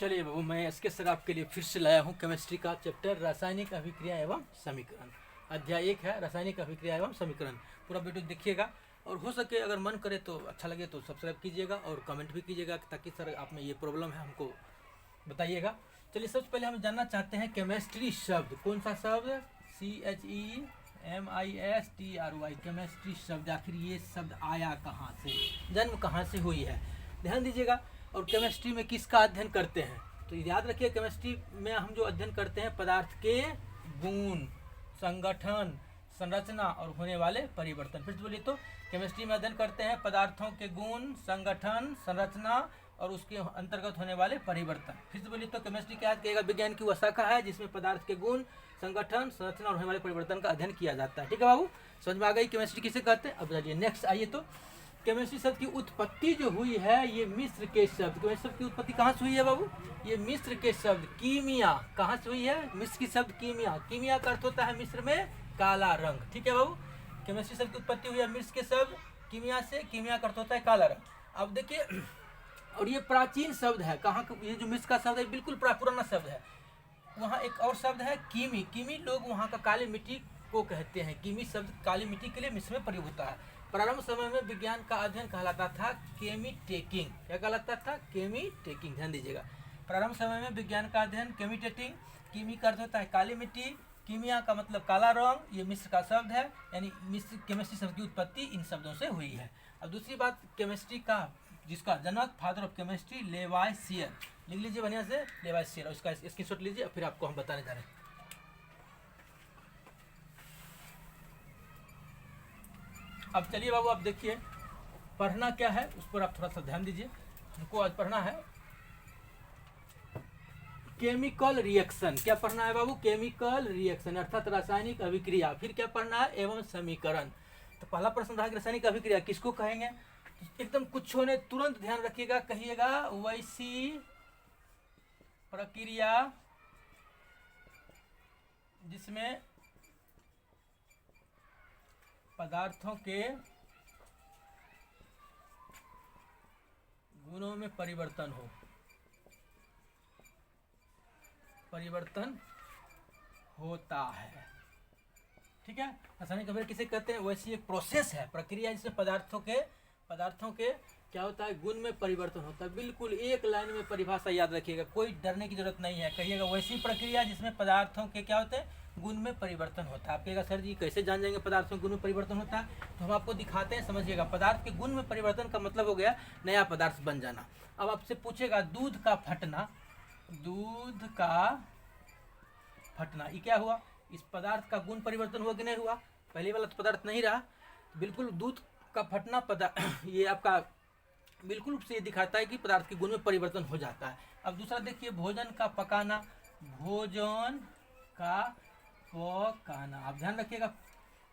चलिए बाबू, मैं इसके सर आपके लिए फिर से लाया हूँ केमिस्ट्री का चैप्टर रासायनिक अभिक्रिया एवं समीकरण। अध्याय 1 है रासायनिक अभिक्रिया एवं समीकरण। पूरा वीडियो देखिएगा और हो सके अगर मन करे तो अच्छा लगे तो सब्सक्राइब कीजिएगा और कमेंट भी कीजिएगा ताकि सर आप में ये प्रॉब्लम है हमको बताइएगा। चलिए सबसे पहले हम जानना चाहते हैं केमिस्ट्री शब्द। कौन सा शब्द? CHEMISTRY केमिस्ट्री शब्द। आखिर ये शब्द आया कहाँ से, जन्म कहाँ से हुई है, ध्यान दीजिएगा। और केमिस्ट्री में किसका अध्ययन करते हैं? तो याद रखिए केमिस्ट्री में हम जो अध्ययन करते हैं पदार्थ के गुण, संगठन, संरचना और होने वाले परिवर्तन। फिर से बोलिए तो केमिस्ट्री में अध्ययन करते हैं पदार्थों के गुण, संगठन, संरचना और उसके अंतर्गत होने वाले परिवर्तन। फिर से बोलिए तो केमिस्ट्री क्या कहेगा? विज्ञान की वह शाखा है जिसमें पदार्थ के गुण, संगठन, संरचना और होने वाले परिवर्तन का अध्ययन किया जाता है। ठीक है बाबू, समझ में आ गई केमिस्ट्री किसे कहते हैं? अब चलिए नेक्स्ट आइए। तो केमिस्ट्री शब्द की उत्पत्ति जो हुई है ये मिस्र के शब्द। केमिस्ट्री शब्द की उत्पत्ति कहाँ से हुई है बाबू? ये मिस्र के शब्द कीमिया। कहाँ से हुई है? मिस्र की शब्द कीमिया। कीमिया का अर्थ होता है मिस्र में काला रंग। ठीक है बाबू, केमिस्ट्री शब्द की उत्पत्ति हुई है मिस्र के शब्द कीमिया से। कीमिया का अर्थ होता है काला रंग। अब देखिए, और ये प्राचीन शब्द है। कहाँ का? ये जो मिस्र का शब्द है बिल्कुल पुराना शब्द है। वहाँ एक और शब्द है कीमी। कीमी लोग वहाँ का काली मिट्टी को कहते हैं। कीमी शब्द काली मिट्टी के लिए मिस्र में प्रयोग होता है। प्रारंभ समय में विज्ञान का अध्ययन कहलाता था केमी टेकिंग। क्या कहलाता था? केमी टेकिंग। ध्यान दीजिएगा, प्रारंभ समय में विज्ञान का अध्ययन केमी टेकिंग। कीमी का अर्थ होता है काली मिट्टी, कीमिया का मतलब काला रंग। ये मिस्र का शब्द है, यानी मिस्र केमिस्ट्री शब्द की उत्पत्ति इन शब्दों से हुई है। अब दूसरी बात, केमिस्ट्री का जिसका जनक, फादर ऑफ केमिस्ट्री, लेवाइसियर। लिख लीजिए बढ़िया से, लेवाइसियर। और इसका स्क्रीनशॉट लीजिए, फिर आपको हम बताने जा रहे हैं। अब चलिए बाबू, आप देखिए पढ़ना क्या है उस पर आप थोड़ा सा ध्यान दीजिए। हमको आज पढ़ना है केमिकल रिएक्शन। क्या पढ़ना है बाबू? केमिकल रिएक्शन अर्थात रासायनिक अभिक्रिया। फिर क्या पढ़ना है? एवं समीकरण। तो पहला प्रश्न था कि रासायनिक अभिक्रिया किसको कहेंगे? एकदम कुछ होने तुरंत ध्यान रखिएगा, कहिएगा वैसी प्रक्रिया जिसमें पदार्थों के गुणों में परिवर्तन होता है। ठीक है, रासायनिक अभिक्रिया किसे कहते हैं? वैसी एक प्रोसेस है, प्रक्रिया जिसमें पदार्थों के क्या होता है? गुण में परिवर्तन होता है। बिल्कुल एक लाइन में परिभाषा याद रखिएगा, कोई डरने की जरूरत नहीं है। कहिएगा वैसी प्रक्रिया जिसमें पदार्थों के क्या होते हैं? गुण में परिवर्तन होता है। आप कहेगा सर जी कैसे जान जाएंगे पदार्थों के गुण में परिवर्तन होता है? तो हम आपको दिखाते हैं, समझिएगा। पदार्थ के गुण में परिवर्तन का मतलब हो गया नया पदार्थ बन जाना। अब आपसे पूछेगा दूध का फटना। ये क्या हुआ? इस पदार्थ का गुण परिवर्तन हुआ कि नहीं हुआ? पहले वाला तो पदार्थ नहीं रहा। बिल्कुल दूध का फटना पदार्थ ये आपका बिल्कुल रूप से ये दिखाता है कि पदार्थ के गुण में परिवर्तन हो जाता है। अब दूसरा देखिए, भोजन का पकाना। आप ध्यान रखिएगा,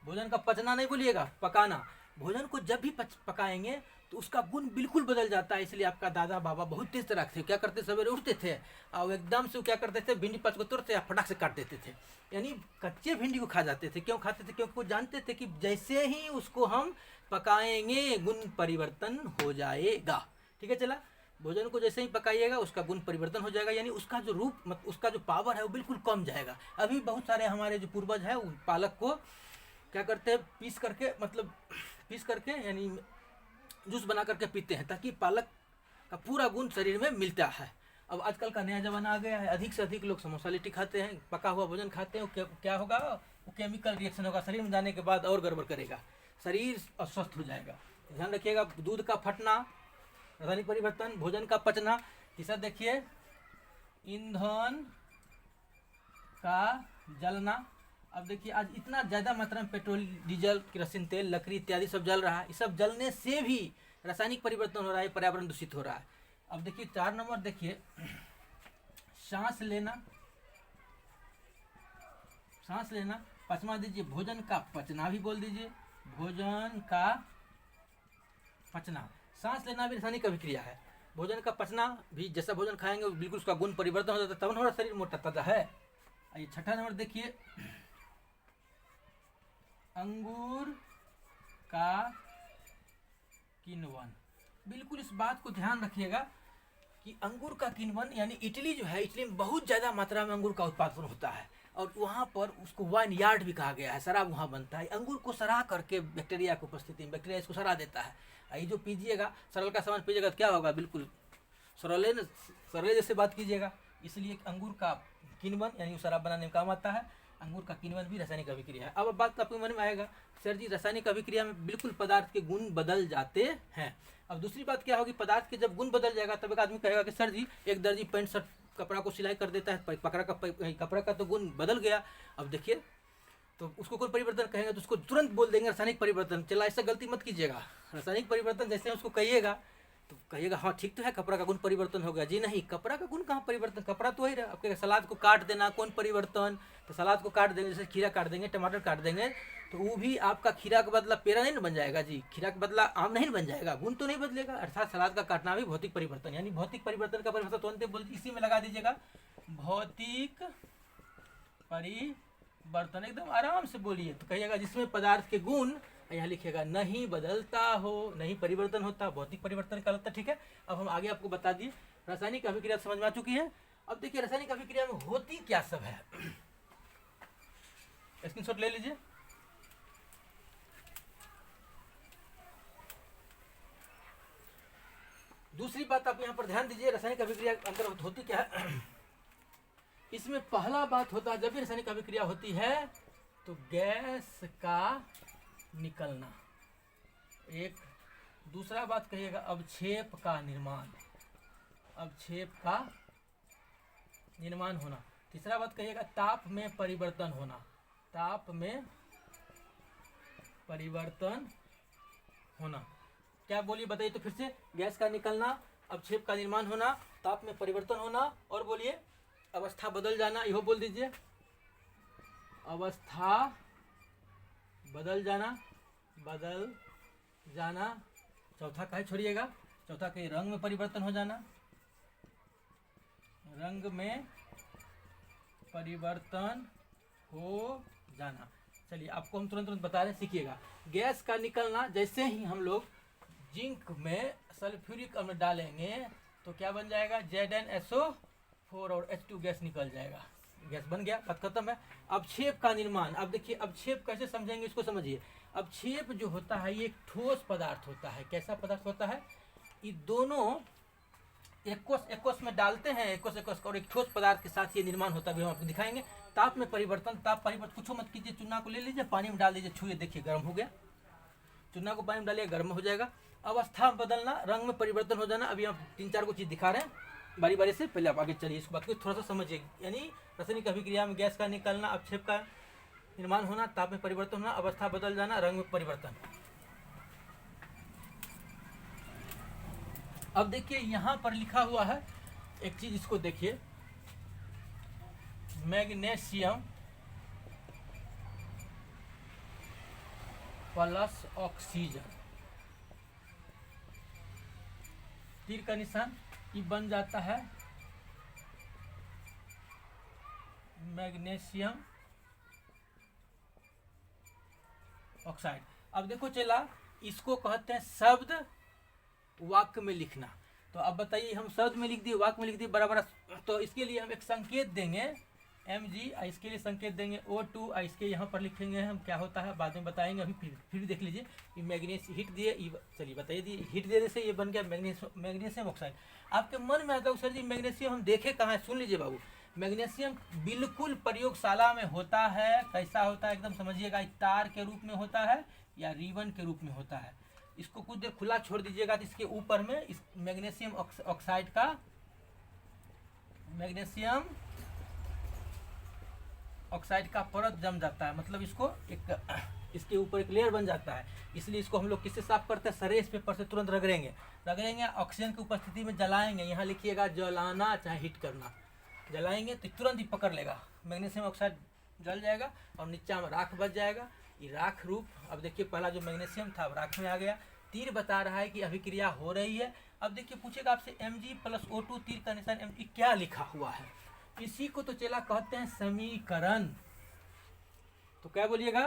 भोजन का पचना नहीं बोलिएगा, पकाना। भोजन को जब भी पकाएंगे तो उसका गुण बिल्कुल बदल जाता है। इसलिए आपका दादा बाबा बहुत तेज तरह थे, क्या करते? सवेरे उठते थे और एकदम से क्या करते थे? भिंडी पच को तोड़ते या फटाक से काट देते थे, यानी कच्चे भिंडी को खा जाते थे। क्यों खाते थे? क्योंकि वो जानते थे कि जैसे ही उसको हम पकाएंगे गुण परिवर्तन हो जाएगा। ठीक है, चला। भोजन को जैसे ही पकाइएगा उसका गुण परिवर्तन हो जाएगा, यानी उसका जो रूप, उसका जो पावर है वो बिल्कुल कम जाएगा। अभी बहुत सारे हमारे जो पूर्वज है वो पालक को क्या करते हैं? पीस करके यानी जूस बना करके पीते हैं ताकि पालक का पूरा गुण शरीर में मिलता है। अब आजकल का नया जमाना आ गया है, अधिक से अधिक लोग समोसा लिट्टी खाते हैं, पका हुआ भोजन खाते हैं। क्या होगा? वो केमिकल रिएक्शन होगा, शरीर में जाने के बाद और गड़बड़ करेगा, शरीर अस्वस्थ हो जाएगा। ध्यान रखिएगा, दूध का फटना रासायनिक परिवर्तन, भोजन का पचना। तीसरा देखिए, ईंधन का जलना। अब देखिए आज इतना ज़्यादा मात्रा में पेट्रोल, डीजल, केरोसिन तेल, लकड़ी इत्यादि सब जल रहा है। इस सब जलने से भी रासायनिक परिवर्तन हो रहा है, पर्यावरण दूषित हो रहा है। अब देखिए 4 नंबर देखिए, सांस लेना। 5वां दीजिए भोजन का पचना, भी बोल दीजिए भोजन का पचना। सांस लेना भी रासायनिक अभिक्रिया है। भोजन का पचना भी, जैसा भोजन खाएंगे बिल्कुल उसका गुण परिवर्तन हो जाता है, तब हमारा शरीर मोटा ताजा है। आइए 6ठा नंबर देखिए, अंगूर का किण्वन। बिल्कुल इस बात को ध्यान रखिएगा कि अंगूर का किण्वन यानी इटली जो है, इटली में बहुत ज़्यादा मात्रा में अंगूर का उत्पादन होता है और वहाँ पर उसको वाइन यार्ड भी कहा गया है, शराब वहाँ बनता है। अंगूर को सड़ा करके बैक्टीरिया की उपस्थिति में बैक्टीरिया इसको सड़ा देता है। ये जो पीजिएगा, सरल का सामान पीजिएगा तो क्या होगा, बिल्कुल सरले जैसे बात कीजिएगा। इसलिए अंगूर का किण्वन यानी शराब बनाने में काम आता है। अंगूर का किण्वन भी रासायनिक अभिक्रिया है। अब बात आपके मन में आएगा, सर जी रासायनिक अभिक्रिया में बिल्कुल पदार्थ के गुण बदल जाते हैं। अब दूसरी बात क्या होगी, पदार्थ के जब गुण बदल जाएगा तब एक आदमी कहेगा कि सर जी एक दर्जी पैंट शर्ट कपड़ा को सिलाई कर देता है, कपड़ा का तो गुण बदल गया। अब देखिए तो उसको कोई परिवर्तन कहेंगे तो उसको तुरंत बोल देंगे रासायनिक परिवर्तन। चला, ऐसा गलती मत कीजिएगा। रासायनिक परिवर्तन जैसे उसको कहिएगा तो कहिएगा हाँ ठीक तो है, कपड़ा का गुण परिवर्तन हो गया। जी नहीं, कपड़ा का गुण कहाँ परिवर्तन, कपड़ा तो वही रहा। आपके सलाद को काट देना, कौन परिवर्तन, तो सलाद को काट देंगे, जैसे खीरा काट देंगे, टमाटर काट देंगे, तो वो भी आपका खीरा का बदला पेड़ा नहीं बन जाएगा जी, खीरा का बदला आम नहीं बन जाएगा, गुण तो नहीं बदलेगा। अर्थात सलाद का काटना भी भौतिक परिवर्तन, यानी भौतिक परिवर्तन का परिभाषा तुरंत बोल इसी में लगा दीजिएगा, भौतिक परिवर्तन। एकदम आराम से बोलिए तो कहिएगा जिसमें पदार्थ के गुण, यहाँ लिखेगा नहीं बदलता हो, नहीं परिवर्तन होता, भौतिक परिवर्तन का होता। ठीक है, अब हम आगे आपको बता दिए। रासायनिक अभिक्रिया समझ में आ चुकी है। अब देखिए रासायनिक अभिक्रिया में होती क्या सब है, स्क्रीनशॉट ले लीजिए। दूसरी बात आप यहाँ पर ध्यान दीजिए, रासायनिक अभिक्रिया अंतर्गत होती क्या है। इसमें पहला बात होता है, जब भी रासायनिक अभिक्रिया होती है तो गैस का निकलना, एक दूसरा बात कहिएगा अवक्षेप का निर्माण, अवक्षेप का निर्माण होना। तीसरा बात कहिएगा ताप में परिवर्तन होना, ताप में परिवर्तन होना। क्या बोलिए बताइए तो फिर से, गैस का निकलना, अवक्षेप का निर्माण होना, ताप में परिवर्तन होना, और बोलिए अवस्था बदल जाना, यहो बोल दीजिए, अवस्था बदल जाना। चौथा का छोड़िएगा, चौथा के रंग में परिवर्तन हो जाना, रंग में परिवर्तन हो जाना। चलिए आपको हम तुरंत बता रहे हैं, सीखिएगा। गैस का निकलना, जैसे ही हम लोग जिंक में सल्फ्यूरिक अम्ल डालेंगे तो क्या बन जाएगा, ZnSO4 और H2 गैस निकल जाएगा, गैस बन गया, बात खत्म है। अवक्षेप का निर्माण, अब देखिए अवक्षेप कैसे समझेंगे इसको समझिए। अवक्षेप जो होता है ये एक ठोस पदार्थ होता है। कैसा पदार्थ होता है, ये दोनों एक्वस में डालते हैं, एक्वस और एक ठोस पदार्थ के साथ ये निर्माण होता है, हम आपको दिखाएंगे। ताप में परिवर्तन, ताप परिवर्तन कुछ मत कीजिए, चूना को ले लीजिए, पानी में डाल दीजिए, छुए देखिए गर्म हो गया, चूना को पानी में डालिए गर्म हो जाएगा। अवस्था बदलना, रंग में परिवर्तन हो जाना। अभी हम 3-4 को चीज़ दिखा रहे हैं बारी बारी से, पहले आप आगे चलिए, इस बात को थोड़ा सा समझिए। यानी रासायनिक अभिक्रिया में गैस का निकलना, अवक्षेप का निर्माण होना, ताप में परिवर्तन होना, अवस्था बदल जाना, रंग में परिवर्तन। अब देखिए यहाँ पर लिखा हुआ है एक चीज, इसको देखिए, मैग्नीशियम प्लस ऑक्सीजन, तीर का निशान, ये बन जाता है मैग्नीशियम ऑक्साइड। अब देखो चला, इसको कहते हैं शब्द वाक्य में लिखना। तो अब बताइए, हम शब्द में लिख दिए, वाक्य में लिख दिए बराबर, तो इसके लिए हम एक संकेत देंगे Mg, इसके लिए संकेत देंगे O2, इसके यहाँ पर लिखेंगे हम, क्या होता है बाद में बताएंगे, अभी फिर देख लीजिए। ये मैग्नीशियम हीट दिए, चलिए बताइए दिए, हीट देने से ये बन गया मैग्नीशियम ऑक्साइड। आपके मन में आता है सर जी मैग्नीशियम हम देखे कहाँ है, सुन लीजिए बाबू, मैग्नीशियम बिल्कुल प्रयोगशाला में होता है। कैसा होता है एकदम समझिएगा, तार के रूप में होता है या रिबन के रूप में होता है। इसको कुछ देर खुला छोड़ दीजिएगा तो इसके ऊपर में इस मैग्नीशियम ऑक्साइड का, मैग्नीशियम ऑक्साइड का परत जम जाता है, मतलब इसको इसके ऊपर एक लेयर बन जाता है। इसलिए इसको हम लोग किससे साफ करते हैं, सरेस पेपर से तुरंत रगड़ेंगे, ऑक्सीजन की उपस्थिति में जलाएंगे। यहाँ लिखिएगा जलाना चाहे हीट करना, जलाएंगे तो तुरंत ही पकड़ लेगा, मैग्नीशियम ऑक्साइड जल जाएगा और नीचा में राख बच जाएगा, ये राख रूप। अब देखिए पहला जो मैग्नीशियम था राख में आ गया, तीर बता रहा है कि अभिक्रिया हो रही है। अब देखिए पूछेगा आपसे Mg प्लस O2, तीर का निशान Mg, क्या लिखा हुआ है, इसी को तो चला कहते हैं समीकरण। तो क्या बोलिएगा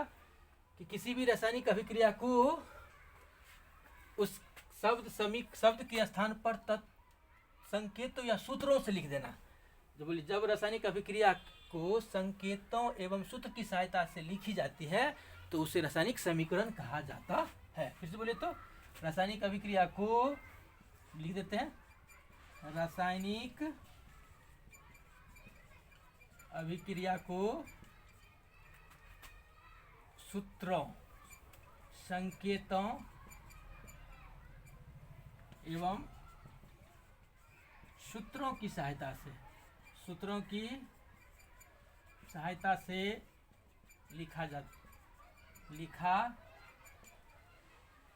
कि किसी भी रासायनिक अभिक्रिया को उस शब्द के स्थान पर संकेतों या सूत्रों से लिख देना। जो बोली जब रासायनिक अभिक्रिया को संकेतों एवं सूत्र की सहायता से लिखी जाती है तो उसे रासायनिक समीकरण कहा जाता है। फिर से बोले तो रासायनिक अभिक्रिया को लिख देते हैं, रासायनिक अभिक्रिया को सूत्रों, संकेतों एवं सूत्रों की सहायता से लिखा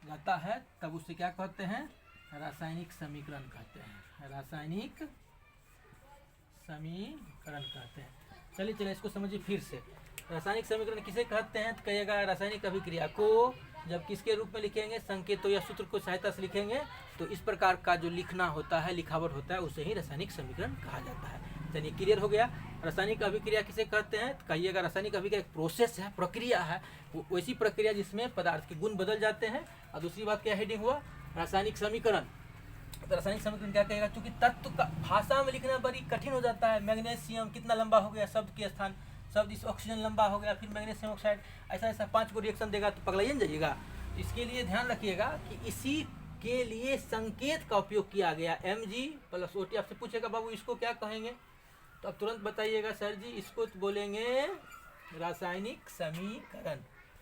जाता है, तब उसे क्या कहते हैं? रासायनिक समीकरण कहते हैं। रासायनिक समीकरण कहते हैं। चलिए इसको समझिए फिर से। रासायनिक समीकरण किसे कहते हैं? तो कहिएगा रासायनिक अभिक्रिया को जब किसके रूप में लिखेंगे? संकेतों या सूत्र को सहायता से लिखेंगे तो इस प्रकार का जो लिखना होता है, लिखावट होता है, उसे ही रासायनिक समीकरण कहा जाता है। चलिए क्लियर हो गया। रासायनिक अभिक्रिया किसे कहते हैं? तो कहिएगा रासायनिक अभिक्रिया एक प्रोसेस है, प्रक्रिया है, वैसी प्रक्रिया जिसमें पदार्थ के गुण बदल जाते हैं। और दूसरी बात क्या हेडिंग हुआ? रासायनिक समीकरण। तो रासायनिक समीकरण क्या कहेगा? क्योंकि तत्व का भाषा में लिखना बड़ी कठिन हो जाता है। मैग्नीशियम कितना लंबा हो गया, शब्द के स्थान शब्द इस ऑक्सीजन लंबा हो गया, फिर मैग्नीशियम ऑक्साइड, ऐसा 5 को रिएक्शन देगा तो पगला ही नहीं जाइएगा। इसके लिए ध्यान रखिएगा कि इसी के लिए संकेत का उपयोग किया गया, Mg+O2। आपसे पूछेगा बाबू इसको क्या कहेंगे, तो अब तुरंत बताइएगा सर जी इसको तो बोलेंगे रासायनिक समीकरण।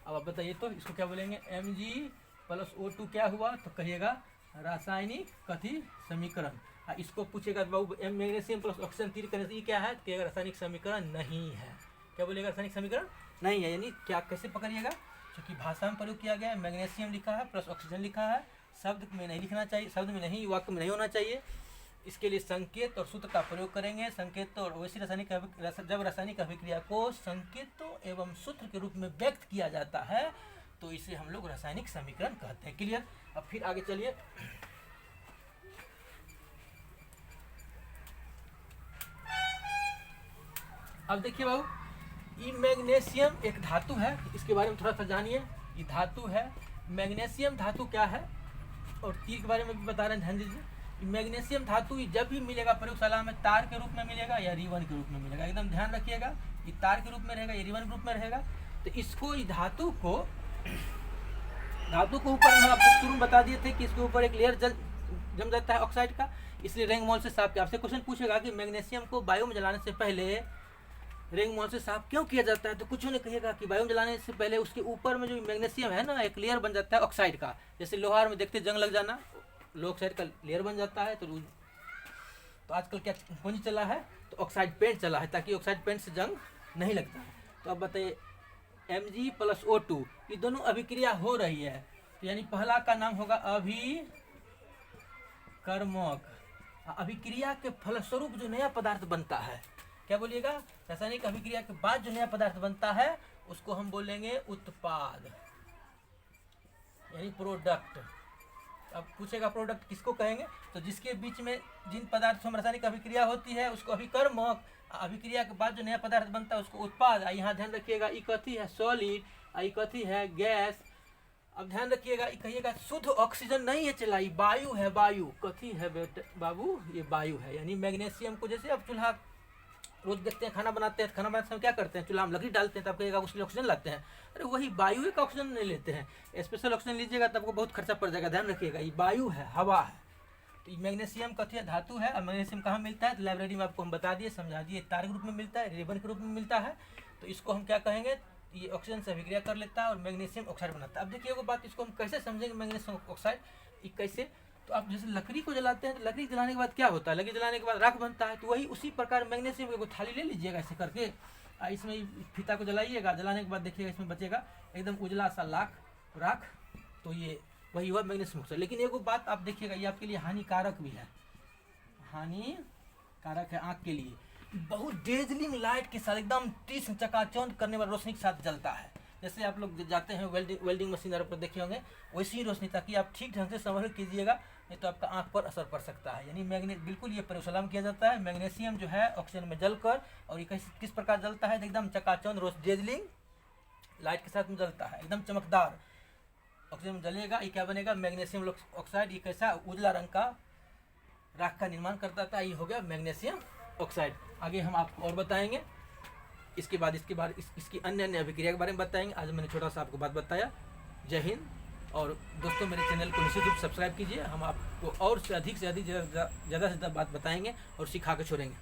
अब आप बताइए तो इसको क्या बोलेंगे? Mg+O2 क्या हुआ? तो कहिएगा रासायनिक कथी समीकरण। इसको पूछेगा बाबू मैग्नीशियम प्लस ऑक्सीजन तीर करने से ये क्या है? कहिएगा रासायनिक समीकरण नहीं है। क्या बोलेगा? रासायनिक समीकरण नहीं है। यानी क्या, कैसे पकड़िएगा? क्योंकि भाषा में प्रयोग किया गया है, मैग्नीशियम लिखा है प्लस ऑक्सीजन लिखा है, शब्द में नहीं लिखना चाहिए, शब्द में नहीं, वाक्य में नहीं होना चाहिए। इसके लिए संकेत और सूत्र का प्रयोग करेंगे। संकेत और वैसी जब रासायनिक अभिक्रिया को संकेतों एवं सूत्र के रूप में व्यक्त किया जाता है तो इसे हम लोग रासायनिक समीकरण कहते हैं। क्लियर? अब फिर आगे चलिए। अब देखिए बाबू, ये मैग्नीशियम एक धातु है, इसके बारे में थोड़ा सा जानिए। ये धातु है, मैग्नीशियम धातु क्या है और तीर के बारे में भी बता रहे हैं, ध्यान दीजिए। मैग्नीशियम धातु जब भी मिलेगा प्रयोगशाला में तार के रूप में मिलेगा या रिबन के रूप में मिलेगा। एकदम ध्यान रखिएगा, ये तार के रूप में रहेगा, ये रिबन के रूप में रहेगा। तो इसको, इस धातु को ऊपर हम आपको शुरू में बता दिए थे कि इसके ऊपर एक लेयर जम जाता है ऑक्साइड का, इसलिए रेंग मॉल से साफ किया। आपसे क्वेश्चन पूछेगा कि मैग्नीशियम को वायु में जलाने से पहले रेंग मॉल से साफ क्यों किया जाता है, तो कुछ ने कहेगा कि वायु में जलाने से पहले उसके ऊपर में जो मैग्नीशियम है ना, एक लेयर बन जाता है ऑक्साइड का। जैसे लोहार में देखते जंग लग जाना, लो ऑक्साइड का लेयर बन जाता है। तो आजकल क्या कौन चला है? तो ऑक्साइड पेंट चला है, ताकि ऑक्साइड पेंट से जंग नहीं लगता है। तो अब बताइए Mg+O2 ये दोनों अभिक्रिया हो रही है, तो यानी पहला का नाम होगा अभिकर्मक। अभिक्रिया के फलस्वरूप जो नया पदार्थ बनता है, क्या बोलिएगा? रासायनिक अभिक्रिया के बाद जो नया पदार्थ बनता है उसको हम बोलेंगे उत्पाद, यानी प्रोडक्ट। अब पूछेगा प्रोडक्ट किसको कहेंगे? तो जिसके बीच में जिन पदार्थों में रासायनिक अभिक्रिया होती है उसको अभिकर्मक, अभिक्रिया के बाद जो नया पदार्थ बनता है उसको उत्पाद। यहाँ ध्यान रखिएगा, ई कथी है? सॉलिड, ई कथी है? गैस। अब ध्यान रखिएगा, कहिएगा शुद्ध ऑक्सीजन नहीं है चला, ये वायु है। वायु कथी है बेटे बाबू? ये वायु है। यानी मैग्नीशियम को, जैसे अब चूल्हा रोज देखते हैं, खाना बनाते हैं, खाना बनाते समय क्या करते हैं? चूल्हा में लकड़ी डालते हैं, तब कहिएगा उसके लिए ऑक्सीजन लाते हैं। अरे वही वायु का ऑक्सीजन नहीं लेते हैं, स्पेशल ऑक्सीजन लीजिएगा तब आपको बहुत खर्चा पड़ जाएगा। ध्यान रखिएगा, ये वायु है, हवा है। तो ये मैग्नीशियम कथी है? धातु है। और मैग्नीशियम कहाँ मिलता है? तो लाइब्रेरी में आपको हम बता दिए, समझा दिए। तार के रूप में मिलता है, रिबन के रूप में मिलता है। तो इसको हम क्या कहेंगे? ये ऑक्सीजन से अभिक्रिया कर लेता है और मैग्नीशियम ऑक्साइड बनाता है। अब देखिए वो बात, इसको हम कैसे समझेंगे मैग्नीशियम ऑक्साइड ये कैसे? तो आप जैसे लकड़ी को जलाते हैं, तो लकड़ी जलाने के बाद क्या होता है? लकड़ी जलाने के बाद राख बनता है। तो वही उसी प्रकार मैग्नीशियम की थाली ले लीजिएगा ऐसे करके, इसमें फीता को जलाइएगा, जलाने के बाद देखिएगा इसमें बचेगा एकदम उजला सा राख। तो ये वही हुआ मैग्नीशियम ऑक्साइड। लेकिन एगो बात आप देखिएगा, ये आपके लिए हानिकारक भी है, हानिकारक है आँख के लिए। बहुत डेजलिंग लाइट के साथ, एकदम तीक्ष्ण चकाचौंध करने वाली रोशनी के साथ जलता है। जैसे आप लोग जाते हैं वेल्डिंग मशीन पर देखे होंगे, वैसी ही रोशनी, ताकि आप ठीक ढंग से संभल कीजिएगा, नहीं तो आपका आंख पर असर पड़ सकता है। यानी बिल्कुल ये प्रयोगशाला में किया जाता है। मैग्नीशियम जो है ऑक्सीजन में जलकर, और ये किस प्रकार जलता है? एकदम चकाचौंध डेजलिंग लाइट के साथ में जलता है, एकदम चमकदार ऑक्सीजन में जलेगा। ये क्या बनेगा? Magnesium oxide. ये कैसा? उजला रंग का राख का निर्माण करता था। ये हो गया मैग्नीशियम ऑक्साइड। आगे हम आपको और बताएंगे, इसके बाद इसकी अन्य अन्य अभिक्रिया के बारे में बताएंगे। आज मैंने छोटा सा आपको बात बताया। जय हिंद। और दोस्तों मेरे चैनल को निश्चित रूप से सब्सक्राइब कीजिए। हम आपको और से अधिक ज़्यादा बात बताएंगे और सिखा के छोड़ेंगे।